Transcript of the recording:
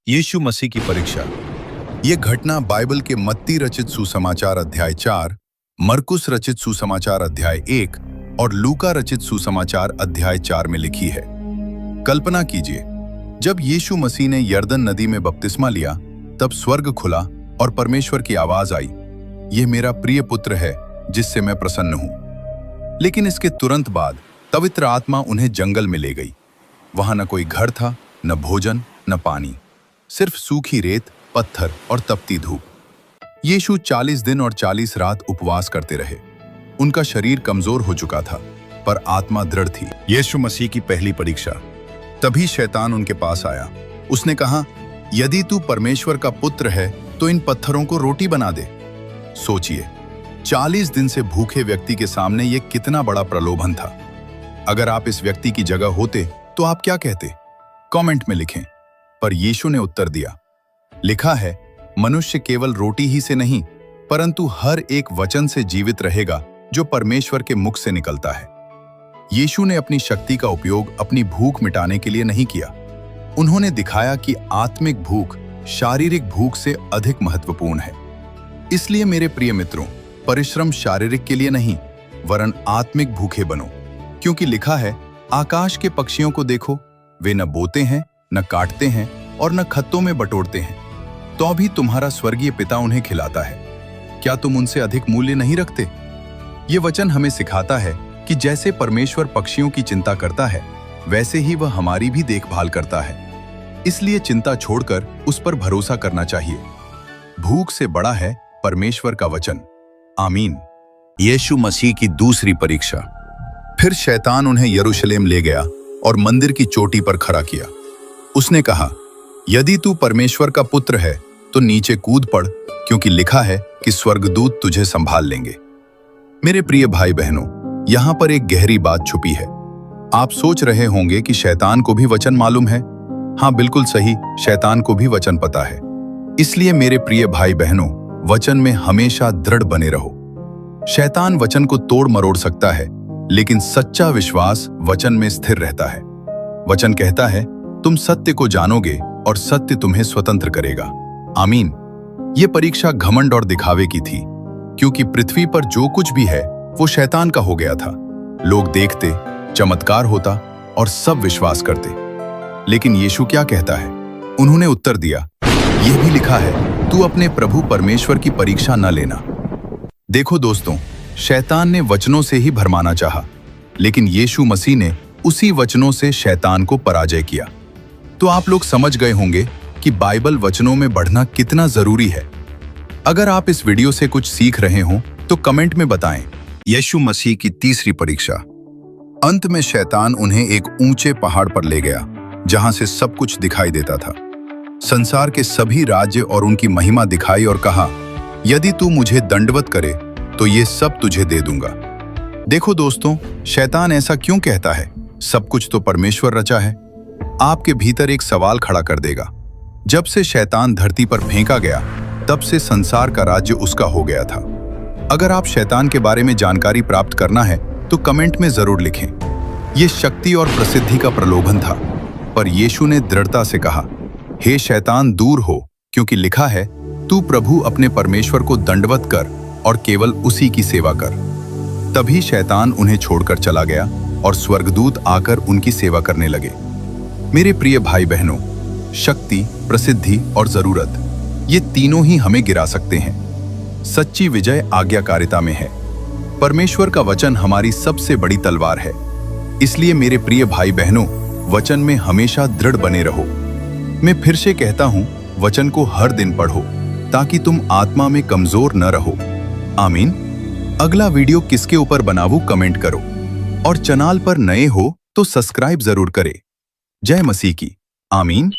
यीशु मसीह की परीक्षा। ये घटना बाइबल के मत्ती रचित सुसमाचार अध्याय 4, मरकुस रचित सुसमाचार अध्याय 1 और लूका रचित सुसमाचार अध्याय 4 में लिखी है। कल्पना कीजिए, जब यीशु मसीह ने यरदन नदी में बपतिस्मा लिया, तब स्वर्ग खुला और परमेश्वर की आवाज आई, यह मेरा प्रिय पुत्र है जिससे मैं प्रसन्न हूं। लेकिन इसके तुरंत बाद पवित्र आत्मा उन्हें जंगल में ले गई। वहां न कोई घर था, न भोजन, न पानी, सिर्फ सूखी रेत, पत्थर और तपती धूप। यीशु 40 दिन और 40 रात उपवास करते रहे। उनका शरीर कमजोर हो चुका था, पर आत्मा दृढ़ थी। यीशु मसीह की पहली परीक्षा। तभी शैतान उनके पास आया। उसने कहा, यदि तू परमेश्वर का पुत्र है तो इन पत्थरों को रोटी बना दे। सोचिए, 40 दिन से भूखे व्यक्ति के सामने यह कितना बड़ा प्रलोभन था। अगर आप इस व्यक्ति की जगह होते तो आप क्या कहते? कमेंट में लिखें। पर यीशु ने उत्तर दिया, लिखा है, मनुष्य केवल रोटी ही से नहीं, परंतु हर एक वचन से जीवित रहेगा जो परमेश्वर के मुख से निकलता है। यीशु ने अपनी शक्ति का उपयोग अपनी भूख मिटाने के लिए नहीं किया। उन्होंने दिखाया कि आत्मिक भूख शारीरिक भूख से अधिक महत्वपूर्ण है। इसलिए मेरे प्रिय मित्रों, परिश्रम शारीरिक के लिए नहीं, वरन आत्मिक भूखे बनो। क्योंकि लिखा है, आकाश के पक्षियों को देखो, वे न बोते हैं, न काटते हैं और न खत्तों में बटोरते हैं, तो भी तुम्हारा स्वर्गीय पिता उन्हें खिलाता है। क्या तुम उनसे अधिक मूल्य नहीं रखते? ये वचन हमें सिखाता है कि जैसे परमेश्वर पक्षियों की चिंता करता है, वैसे ही वह हमारी भी देखभाल करता है। इसलिए चिंता छोड़कर उस पर भरोसा करना चाहिए। भूख से बड़ा है परमेश्वर का वचन। आमीन। यीशु मसीह की दूसरी परीक्षा। फिर शैतान उन्हें यरूशलेम ले गया और मंदिर की चोटी पर खड़ा किया। उसने कहा, यदि तू परमेश्वर का पुत्र है तो नीचे कूद पड़, क्योंकि लिखा है कि स्वर्गदूत तुझे संभाल लेंगे। मेरे प्रिय भाई बहनों, यहां पर एक गहरी बात छुपी है। आप सोच रहे होंगे कि शैतान को भी वचन मालूम है। हाँ, बिल्कुल सही, शैतान को भी वचन पता है। इसलिए मेरे प्रिय भाई बहनों, वचन में हमेशा दृढ़ बने रहो। शैतान वचन को तोड़ मरोड़ सकता है, लेकिन सच्चा विश्वास वचन में स्थिर रहता है। वचन कहता है, तुम सत्य को जानोगे और सत्य तुम्हें स्वतंत्र करेगा। आमीन। ये परीक्षा घमंड और दिखावे की थी, क्योंकि पृथ्वी पर जो कुछ भी है वो शैतान का हो गया था। लोग देखते, चमत्कार होता और सब विश्वास करते। लेकिन यीशु क्या कहता है? उन्होंने उत्तर दिया, यह भी लिखा है, तू अपने प्रभु परमेश्वर की परीक्षा न लेना। देखो दोस्तों, शैतान ने वचनों से ही भरमाना चाहा, लेकिन यीशु मसीह ने उसी वचनों से शैतान को पराजय किया। तो आप लोग समझ गए होंगे कि बाइबल वचनों में बढ़ना कितना जरूरी है। अगर आप इस वीडियो से कुछ सीख रहे हो तो कमेंट में बताएं। यीशु मसीह की तीसरी परीक्षा। अंत में शैतान उन्हें एक ऊंचे पहाड़ पर ले गया, जहां से सब कुछ दिखाई देता था। संसार के सभी राज्य और उनकी महिमा दिखाई और कहा, यदि तू मुझे दंडवत करे तो ये सब तुझे दे दूंगा। देखो दोस्तों, शैतान ऐसा क्यों कहता है? सब कुछ तो परमेश्वर रचा है। आपके भीतर एक सवाल खड़ा कर देगा। जब से शैतान धरती पर फेंका गया, तब से संसार का राज्य उसका हो गया था। अगर आप शैतान के बारे में जानकारी प्राप्त करना है तो कमेंट में जरूर लिखें। यह शक्ति और प्रसिद्धि का प्रलोभन था, पर यीशु ने दृढ़ता से कहा, हे शैतान, दूर हो, क्योंकि लिखा है, तू प्रभु अपने परमेश्वर को दंडवत कर और केवल उसी की सेवा कर। तभी शैतान उन्हें छोड़कर चला गया और स्वर्गदूत आकर उनकी सेवा करने लगे। मेरे प्रिय भाई बहनों, शक्ति, प्रसिद्धि और जरूरत, ये तीनों ही हमें गिरा सकते हैं। सच्ची विजय आज्ञाकारिता में है। परमेश्वर का वचन हमारी सबसे बड़ी तलवार है। इसलिए मेरे प्रिय भाई बहनों, वचन में हमेशा दृढ़ बने रहो। मैं फिर से कहता हूं, वचन को हर दिन पढ़ो, ताकि तुम आत्मा में कमजोर न रहो। आमीन। अगला वीडियो किसके ऊपर बनाऊं, कमेंट करो, और चैनल पर नए हो तो सब्सक्राइब जरूर करें। जय मसीह की। आमीन।